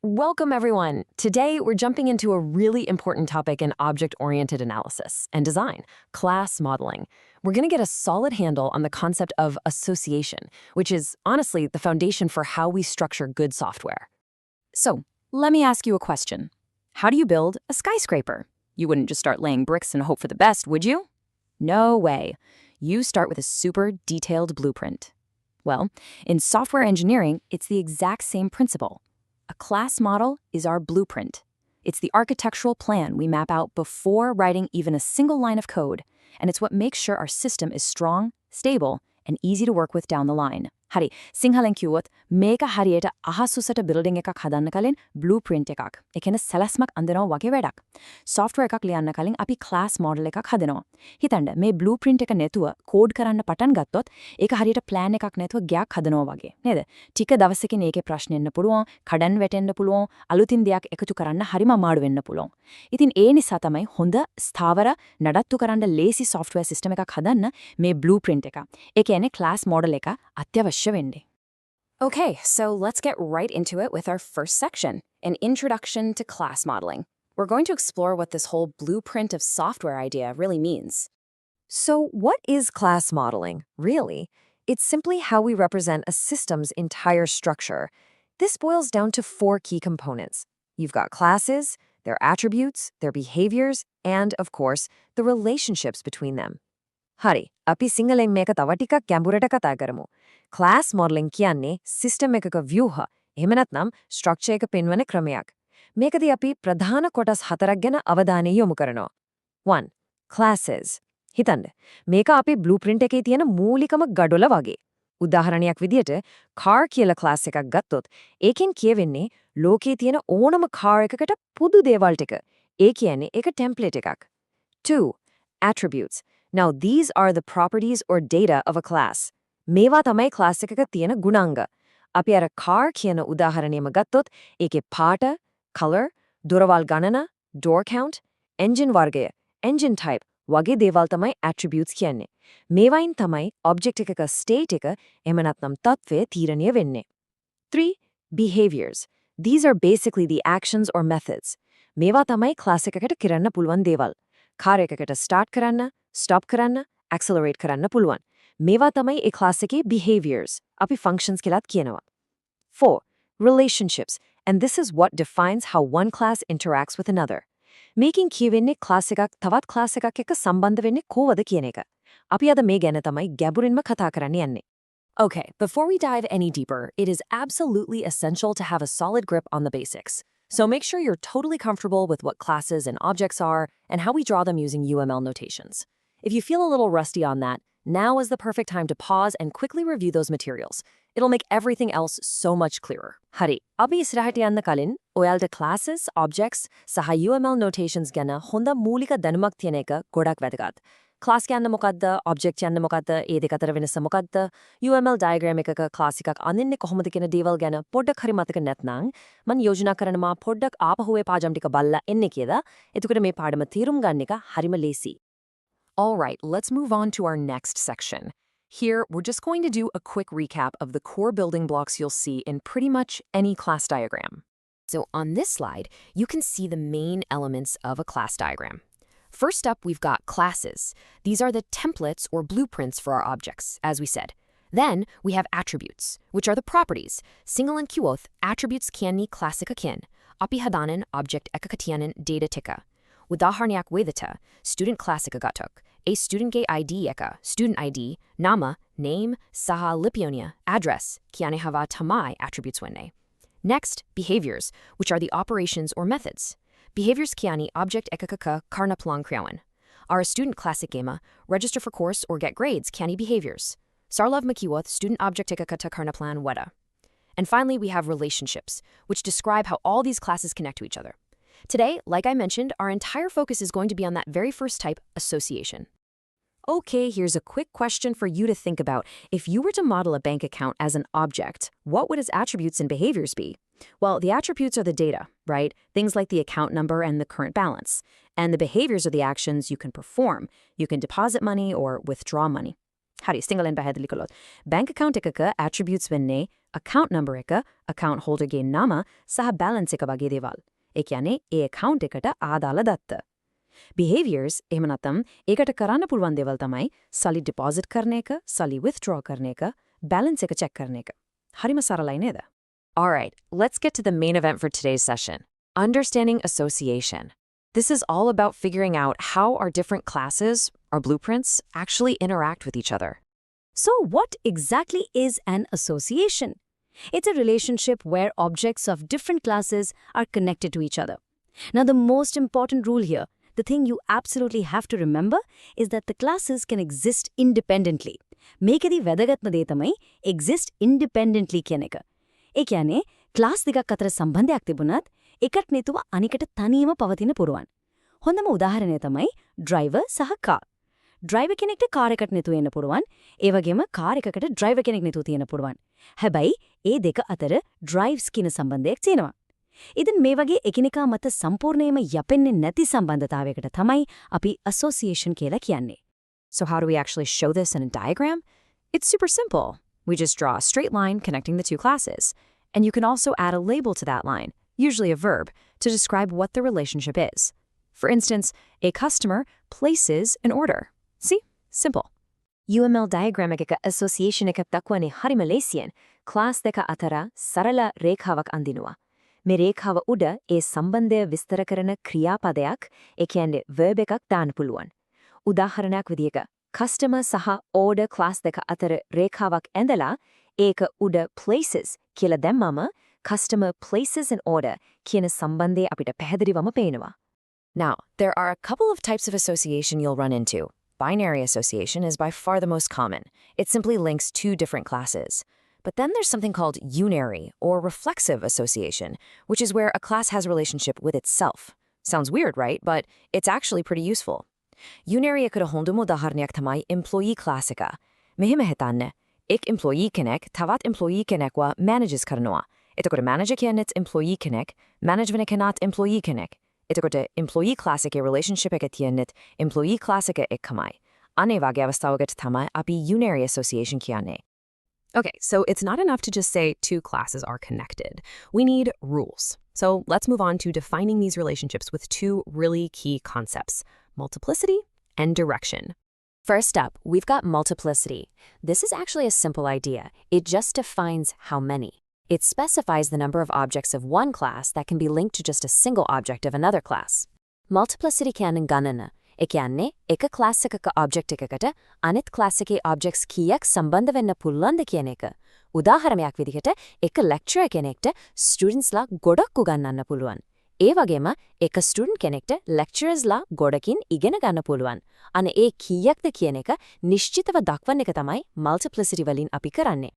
Welcome, everyone. Today, we're jumping into a really important topic in object-oriented analysis and design, class modeling. We're going to get a solid handle on the concept of association, which is, honestly, the foundation for how we structure good software. So, let me ask you a question. How do you build a skyscraper? You wouldn't just start laying bricks and hope for the best, would you? No way. You start with a super detailed blueprint. Well, in software engineering, it's the exact same principle. A class model is our blueprint. It's the architectural plan we map out before writing even a single line of code, and it's what makes sure our system is strong, stable, and easy to work with down the line. Hari, Sinhala English මේක හරියට අහසුසට building එකක් හදන්න කලින් blueprint එකක්. ඒ කියන්නේ සැලැස්මක් අඳිනවා වගේ වැඩක්. software එකක් ලියන්න කලින් අපි class model එකක් හදනවා. හිතන්න මේ blueprint එක නැතුව code කරන්න පටන් ගත්තොත් ඒක හරියට plan එකක් නැතුව ගයක් හදනවා වගේ. නේද? ටික දවසකින් ඒකේ ප්‍රශ්න එන්න පුළුවන්, කඩන් වැටෙන්න පුළුවන්, අලුතින් දෙයක් එකතු කරන්න හරිම අමාරු වෙන්න පුළුවන්. ඉතින් ඒ නිසා තමයි හොඳ ස්ථාවර නඩත්තු කරන්න ලේසි software system එකක් හදන්න මේ blueprint එක. ඒ කියන්නේ class model එක අත්‍යවශ්‍ය. Okay, so let's get right into it with our first section, an introduction to class modeling. We're going to explore what this whole blueprint of software idea really means. So what is class modeling, really? It's simply how we represent a system's entire structure. This boils down to 4 key components. You've got classes, their attributes, their behaviors, and, of course, the relationships between them. හරි අපි සිංහලෙන් මේක තව ටිකක් ගැඹුරට කතා කරමු. Class modeling කියන්නේ system එකක ව්‍යුහ. එහෙම නැත්නම් structure එක පෙන්වන ක්‍රමයක්. මේකදී අපි ප්‍රධාන කොටස් 4ක් ගැන අවධානය යොමු කරනවා. 1. Classes. හිතන්න. මේක අපි blueprint එකේ තියෙන මූලිකම ගඩොල වගේ. උදාහරණයක් විදියට car කියලා class එකක් ගත්තොත් ඒකෙන් කියවෙන්නේ ලෝකේ තියෙන ඕනම car එකකට පොදු දේවල් ටික. ඒ කියන්නේ ඒක template එකක්. 2. Attributes. Now, these are the properties or data of a class. මේවා තමයි class එකක තියෙන ගුණාංග. අපි අර car කියන උදාහරණයම ගත්තොත් ඒකේ පාට, color, දොරවල් ගණන, door count, engine වර්ගය, engine type වගේ දේවල් තමයි attributes කියන්නේ. මේවායින් තමයි object එකක state එක එහෙම නැත්නම් තත්ත්වය තීරණය වෙන්නේ. 3. Behaviors. These are basically the actions or methods. මේවා තමයි class එකකට කරන්න පුළුවන් දේවල්. car එකකට start කරන්න, stop කරන්න, accelerate කරන්න පුළුවන්. මේවා තමයි ඒ class එකේ behaviors. අපි functions කියලාත් කියනවා. 4. Relationships. And this is what defines how one class interacts with another. මේකෙන් කියවෙන්නේ class එකක් තවත් class එකක් එක්ක සම්බන්ධ වෙන්නේ කොහොමද කියන එක. අපි අද මේ ගැන තමයි ගැඹුරින්ම කතා කරන්න යන්නේ. Okay, before we dive any deeper, it is absolutely essential to have a solid grip on the basics. So make sure you're totally comfortable with what classes and objects are and how we draw them using UML notations. If you feel a little rusty on that, now is the perfect time to pause and quickly review those materials. It'll make everything else so much clearer. Hari, අපි ඉස්සරහට යන්න කලින් ඔයාලට classes, objects සහ UML notations ගැන හොඳ මූලික දැනුමක් තියෙන එක ගොඩක් වැදගත්. class කියන්නේ මොකද්ද? object කියන්නේ මොකද්ද? ඒ දෙක අතර වෙනස මොකද්ද? UML diagram එකක class එකක් අඳින්නේ කොහොමද කියන දේවල් ගැන පොඩ්ඩක් හරි මතක නැත්නම් මම යෝජනා කරනවා පොඩ්ඩක් ආපහු ඒ පාඩම් ටික බලලා එන්නේ කියලා. එතකොට මේ පාඩම තීරුම් ගන්න එක හරිම ලේසි. All right, let's move on to our next section. Here, we're just going to do a quick recap of the core building blocks you'll see in pretty much any class diagram. So on this slide, you can see the main elements of a class diagram. First up, we've got classes. These are the templates or blueprints for our objects, as we said. Then we have attributes, which are the properties. Sinhala English attributes කියන්නේ class එකකින්. අපි හදාන object එකක තියෙන data ටික. උදාහරණයක් විදිහට student class එක ගත්තොත් a studentගේ ID එක student ID name name සහ ලිපියෝනිය address කියන්නේ හවා තමයි attributes වෙන්නේ. Next, behaviors, which are the operations or methods. Behaviors කියන්නේ object එකක කරන plan ක්‍රියාවන්. Our student class එකේම register for course or get grades කියන්නේ behaviors. Sarlov Makiwath student object ekaka karna plan weta. And finally, we have relationships, which describe how all these classes connect to each other. Today, like I mentioned, our entire focus is going to be on that very first type, association. Okay, here's a quick question for you to think about. If you were to model a bank account as an object, what would its attributes and behaviors be? Well, the attributes are the data, right? Things like the account number and the current balance. And the behaviors are the actions you can perform. You can deposit money or withdraw money. Hari, single and bahad likolot. Bank account ekaka attributes venne account number එක, account holder ගේ නම සහ balance එක වගේ දේවල්. ඒ කියන්නේ ඒ account එකට ආදාළ දත්ත. Behaviors එහෙම නැත්නම් ඒකට කරන්න පුළුවන් දේවල් තමයි සල්ලි deposit කරන එක, සල්ලි withdraw කරන එක, balance එක check කරන එක. හරිම සරලයි නේද? All right, let's get to the main event for today's session. Understanding association. This is all about figuring out how our different classes, our blueprints, actually interact with each other. So what exactly is an association? It's a relationship where objects of different classes are connected to each other. Now, the most important rule here, the thing you absolutely have to remember, is that the classes can exist independently. මේකෙදි වැදගත්ම දේ තමයි exist independently කියන එක. ඒ කියන්නේ class දෙකක් අතර සම්බන්ධයක් තිබුණත් එකට නේතුව අනිකට තනියම පවතින පුරුවන්. හොඳම උදාහරණය තමයි driver සහ car. driver කෙනෙක්ට කාර් එකකට නේතුව එන්න පුළුවන්. ඒ වගේම කාර් එකකට driver කෙනෙක් නේතුව තියෙන්න පුළුවන්. හැබැයි ඒ දෙක අතර drives කියන සම්බන්ධයක් තියෙනවා. ඉතින් මේ වගේ එකිනෙකා මත සම්පූර්ණයෙන්ම යැපෙන්නේ නැති සම්බන්ධතාවයකට තමයි අපි association කියලා කියන්නේ. So how do we actually show this in a diagram? It's super simple. We just draw a straight line connecting the two classes. And you can also add a label to that line, usually a verb, to describe what the relationship is. For instance, a customer places an order. See? Simple. UML diagram එකක association එකක් දක්වන්නේ හරිම ලේසියෙන්. Class දෙක අතර සරල රේඛාවක් අඳිනවා. මේ රේඛාව උඩ ඒ සම්බන්ධය විස්තර කරන ක්‍රියාපදයක්, ඒ කියන්නේ verb එකක් දාන්න පුළුවන්. උදාහරණයක් විදිහක customer සහ order class දෙක අතර රේඛාවක් ඇඳලා ඒක උඩ places කියලා දැම්මම customer places an order කියන සම්බන්ධය අපිට පැහැදිලිවම පේනවා. Now, there are a couple of types of association you'll run into. Binary association is by far the most common. It simply links two different classes. But then there's something called unary or reflexive association, which is where a class has a relationship with itself. Sounds weird, right? But it's actually pretty useful. Unary එකට හොඳම උදාහරණයක් තමයි employee class එක. මෙහෙම හිතන්න. එක් employee කෙනෙක් තවත් employee කෙනෙක්ව manages කරනවා. එතකොට manager කියන්නේත් employee කෙනෙක්, manage වෙන කෙනාත් employee කෙනෙක්. එතකොට employee class එකේ relationship එක තියෙන්නේත් employee class එක එක්කමයි. අනේ වගේ අවස්ථාවකට තමයි අපි unary association කියන්නේ. Okay, so it's not enough to just say two classes are connected. We need rules. So let's move on to defining these relationships with two really key concepts: multiplicity and direction. First up, we've got multiplicity. This is actually a simple idea. It just defines how many. It specifies the number of objects of one class that can be linked to just a single object of another class. Multiplicity කියන්න ගණන. ඒ කියන්නේ එක class එකක object එකකට අනෙත් class එකේ objects කීයක් සම්බන්ධ වෙන්න පුළුවන්ද කියන එක. උදාහරණයක් විදිහට එක lecturer කෙනෙක්ට studentsලා ගොඩක් උගන්වන්න පුළුවන්. ඒ වගේම එක student කෙනෙක්ට lecturersලා ගොඩකින් ඉගෙන ගන්න පුළුවන්. අනේ ඒ කීයක්ද කියන එක නිශ්චිතව දක්වන්න එක තමයි multiplicity වලින් අපි කරන්නේ.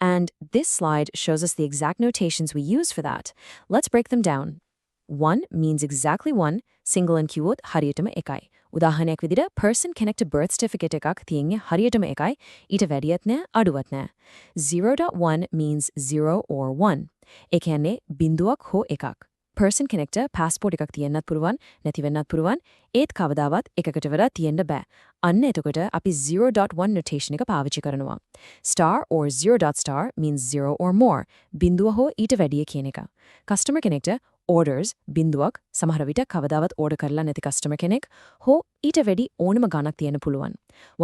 And this slide shows us the exact notations we use for that. Let's break them down. 1 means exactly 1, single and keyword හරියටම එකයි. උදාහරණයක් විදිහට person කෙනෙක්ට birth certificate එකක් තියෙන්නේ හරියටම එකයි, ඊට වැඩියත් නෑ, අඩුවත් නෑ. 0.1 means 0 or 1. ඒ කියන්නේ බිඳුවක් හෝ එකක්. person කෙනෙක්ට passport එකක් තියෙන්නත් පුළුවන්, නැති වෙන්නත් පුළුවන්, ඒත් කවදාවත් එකකට වඩා තියෙන්න බෑ. අන්න එතකොට අපි 0.1 notation එක පාවිච්චි කරනවා. Star or 0.star means 0 or more. බිඳුව හෝ ඊට වැඩිය කියන එක. customer කෙනෙක්ට orders බිඳුවක් සමහර විට කවදාවත් order කරලා නැති customer කෙනෙක් හෝ ඊට වැඩි ඕනම ගණනක් තියෙන්න පුළුවන්.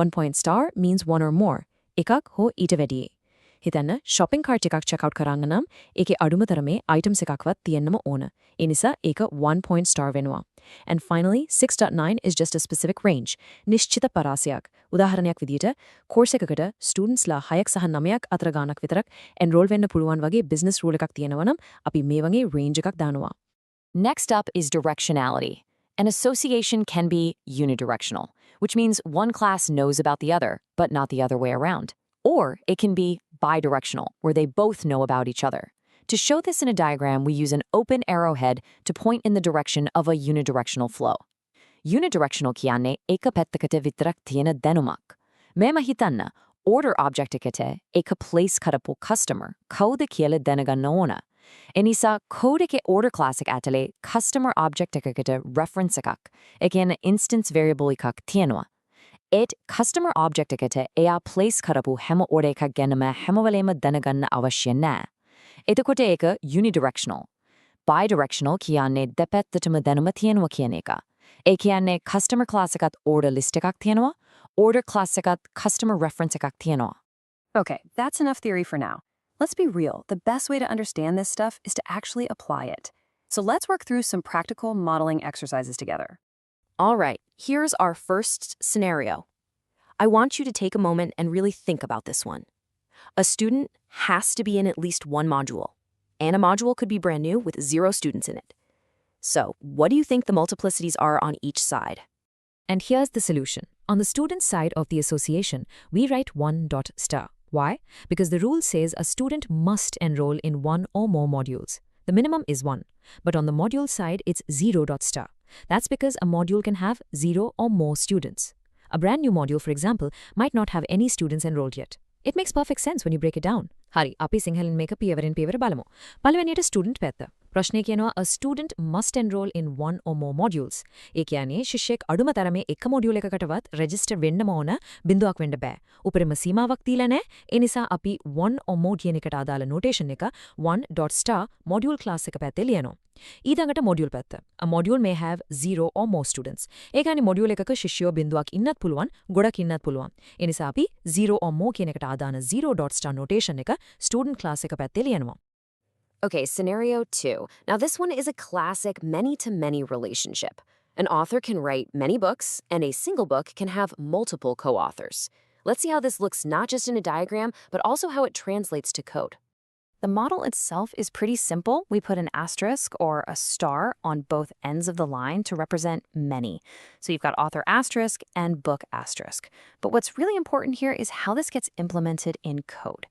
1 point star means 1 or more. එකක් හෝ ඊට වැඩි. හිතන්න shopping cart එකක් check out කරන්න නම් ඒකේ අඩුම තරමේ items එකක්වත් තියෙන්නම ඕන. ඒ නිසා ඒක 1 point star වෙනවා. And finally, 6.9 is just a specific range. නිශ්චිත පරාසයක්. උදාහරණයක් විදිහට course එකකට studentsලා 6ක් සහ 9ක් අතර ගානක් විතරක් enroll වෙන්න පුළුවන් වගේ business rule එකක් තියෙනවා නම් අපි මේ වගේ range එකක් දානවා. Next up is directionality. An association can be unidirectional, which means one class knows about the other, but not the other way around. Or it can be bidirectional, where they both know about each other. To show this in a diagram, we use an open arrowhead to point in the direction of a unidirectional flow. Unidirectional කියන්නේ එක පැත්තකට විතරක් තියෙන දැනුමක්. මෙහෙම හිතන්න, order object එකට එක place කරපු customer කවුද කියලා දැනගන්න ඕන. ඒ නිසා code එකේ order class එක ඇතුලේ customer object එකකට reference එකක්, ඒ කියන්නේ instance variable එකක් තියෙනවා. it customer object එකට එයා place කරපු හැම order එකක් ගැනම හැම වෙලේම දැනගන්න අවශ්‍ය නැහැ. එතකොට ඒක unidirectional. Bidirectional කියන්නේ දෙපැත්තටම දැනුම තියෙනවා කියන එක. ඒ කියන්නේ customer class එකත් order list එකක් තියෙනවා, order class එකත් customer reference එකක් තියෙනවා. Okay, that's enough theory for now. Let's be real. The best way to understand this stuff is to actually apply it. So let's work through some practical modeling exercises together. All right, here's our first scenario. I want you to take a moment and really think about this one. A student has to be in at least one module, and a module could be brand new with 0 students in it. So, what do you think the multiplicities are on each side? And here's the solution. On the student side of the association, we write 1 dot star. Why? Because the rule says a student must enroll in 1 or more modules. The minimum is 1. But on the module side, it's 0 dot star. That's because a module can have 0 or more students. A brand new module, for example, might not have any students enrolled yet. It makes perfect sense when you break it down. Hari, අපි සිංහලෙන් මේක පියවරෙන් පියවර බලමු. පළවෙනියට student පැත්ත. ප්‍රශ්නේ කියනවා a student must enroll in 1 or more modules. ඒ කියන්නේ ශිෂ්‍යෙක් අඩුම තරමේ එක මොඩියුල් එකකටවත් register වෙන්නම ඕන බිඳුවක් වෙන්න බෑ. උපරිම සීමාවක් දීලා නැහැ. ඒ නිසා අපි 1 or more කියන එකට අදාළ notation එක 1.star module class එක පැත්තේ ලියනවා. ඊළඟට module පැත්ත. A module may have 0 or more students. ඒ කියන්නේ module එකක ශිෂ්‍යයෝ බිඳුවක් ඉන්නත් පුළුවන්, ගොඩක් ඉන්නත් පුළුවන්. ඒ නිසා අපි 0 or more කියන එකට අදාළ 0.star notation එක student class එක පැත්තේ ලියනවා. Okay, scenario 2. Now this one is a classic many-to-many relationship. An author can write many books, and a single book can have multiple co-authors. Let's see how this looks not just in a diagram, but also how it translates to code. The model itself is pretty simple. We put an asterisk or a star on both ends of the line to represent many. So you've got author asterisk and book asterisk. But what's really important here is how this gets implemented in code.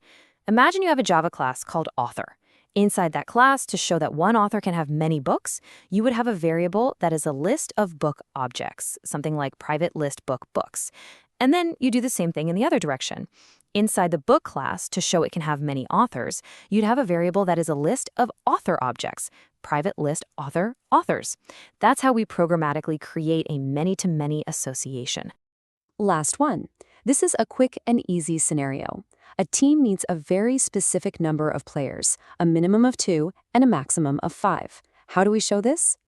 Imagine you have a Java class called author. Inside that class, to show that one author can have many books, you would have a variable that is a list of book objects, something like private list book books. And then you do the same thing in the other direction. Inside the book class, to show it can have many authors, you'd have a variable that is a list of author objects, private list author authors. That's how we programmatically create a many-to-many association. Last one. This is a quick and easy scenario. A team needs a very specific number of players, a minimum of 2 and a maximum of 5. How do we show this?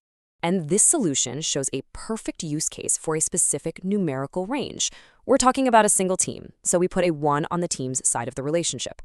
And this solution shows a perfect use case for a specific numerical range. We're talking about a single team, so we put a 1 on the team's side of the relationship.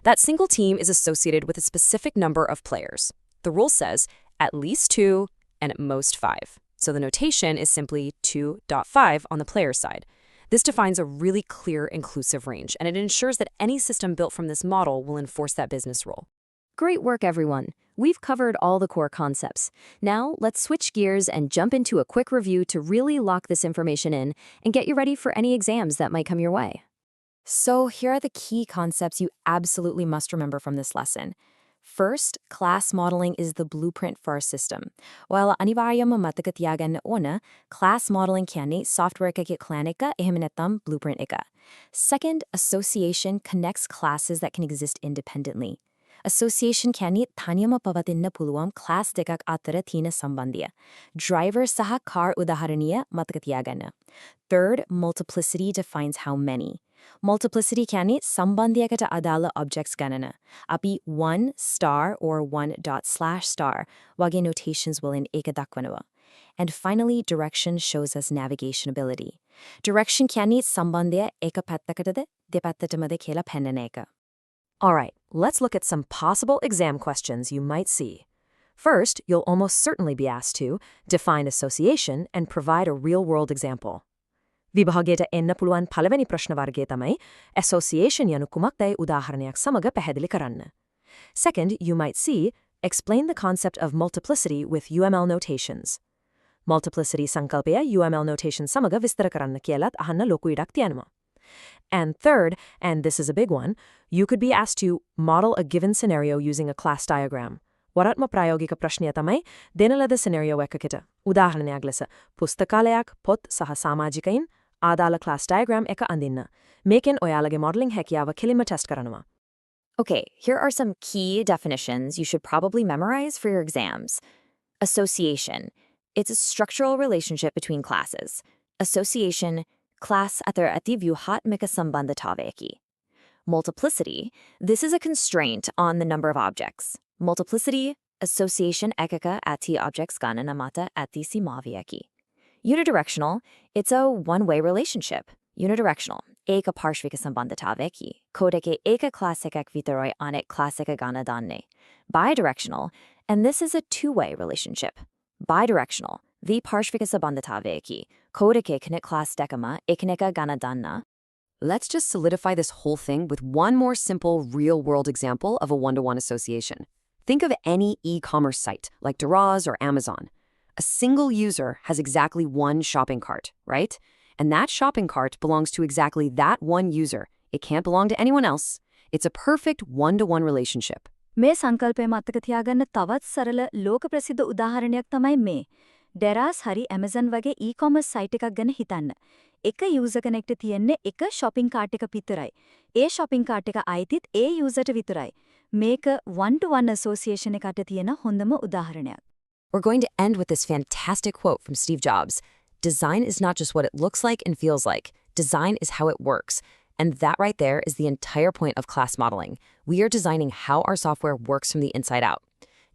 That single team is associated with a specific number of players. The rule says at least 2 and at most 5. So the notation is simply 2.5 on the player side. This defines a really clear, inclusive range, and it ensures that any system built from this model will enforce that business rule. Great work, everyone. We've covered all the core concepts. Now, let's switch gears and jump into a quick review to really lock this information in and get you ready for any exams that might come your way. So, here are the key concepts you absolutely must remember from this lesson. First, class modeling is the blueprint for our system. While anivaryam mataka tiyagan ona, class modeling කියන්නේ software එකේ clan එක එහෙම නැත්නම් blueprint එක. Second, association connects classes that can exist independently. Association කියන්නේ තනියම පවතින්න පුළුවන් class දෙකක් අතර තියෙන සම්බන්ධය. Driver සහ car උදාහරණය මතක තියාගන්න. Third, multiplicity defines how many. Multiplicity කියන්නේ සම්බන්ධයකට අදාළ objects ගණන. අපි 1 star or 1./star වගේ notations වලින් ඒක දක්වනවා. And finally, direction shows us navigation ability. Direction කියන්නේ සම්බන්ධය එක පැත්තකටද දෙපැත්තටමද කියලා පෙන්වන එක. All right, let's look at some possible exam questions you might see. First, you'll almost certainly be asked to define association and provide a real-world example. විභාගයට එන්න පුළුවන් පළවෙනි ප්‍රශ්න වර්ගය තමයි association යනු කුමක්දයි උදාහරණයක් සමග පැහැදිලි කරන්න. Second, you might see explain the concept of multiplicity with UML notations. Multiplicity සංකල්පය UML notation සමග විස්තර කරන්න කියලාත් අහන්න ලොකු ඉඩක් තියෙනවා. And third, and this is a big one, you could be asked to model a given scenario using a class diagram. වරාත්ම ප්‍රායෝගික ප්‍රශ්නය තමයි දෙන ලද scenario එකකට. උදාහරණයක් ලෙස පුස්තකාලයක්, පොත් සහ සමාජිකයින් ආදාළ class diagram එක අඳින්න. මේකෙන් ඔයාලගේ modeling හැකියාව කෙලින්ම test කරනවා. Okay, here are some key definitions you should probably memorize for your exams. Association. It's a structural relationship between classes. Association class අතර ඇති ව්‍යුහාත්මක සම්බන්ධතාවයකි. Multiplicity, this is a constraint on the number of objects. Multiplicity, association ekaka ati objects ganana mata ati simaviyaki. Unidirectional, it's a one-way relationship. Unidirectional, eka parshvika sambandhataveki, kodeke eka klasika vitaroi anek klasika gana danne. Bidirectional, and this is a two-way relationship. Bidirectional, the parshvika sambandhataveki, kodeke knek klas dekama ekneka gana danna. Let's just solidify this whole thing with one more simple real-world example of a one-to-one association. Think of any e-commerce site, like Daraz or Amazon. A single user has exactly one shopping cart, right? And that shopping cart belongs to exactly that one user. It can't belong to anyone else. It's a perfect one-to-one relationship. මේ සංකල්පය මතක තියාගන්න තවත් සරල ලෝක ප්‍රසිද්ධ උදාහරණයක් තමයි මේ. Daraz හරි Amazon වගේ e-commerce site එකක් ගැන හිතන්න. එක user කෙනෙක්ට තියෙන්නේ එක shopping cart එක විතරයි. ඒ shopping cart එක අයිතිත් ඒ user ට විතරයි. මේක one-to-one association එකට තියෙන හොඳම උදාහරණයක්. We're going to end with this fantastic quote from Steve Jobs. Design is not just what it looks like and feels like. Design is how it works. And that right there is the entire point of class modeling. We are designing how our software works from the inside out.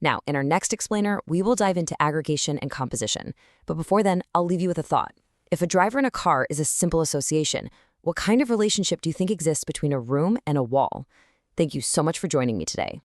Now, in our next explainer, we will dive into aggregation and composition. But before then, I'll leave you with a thought. If a driver and a car is a simple association, what kind of relationship do you think exists between a room and a wall? Thank you so much for joining me today.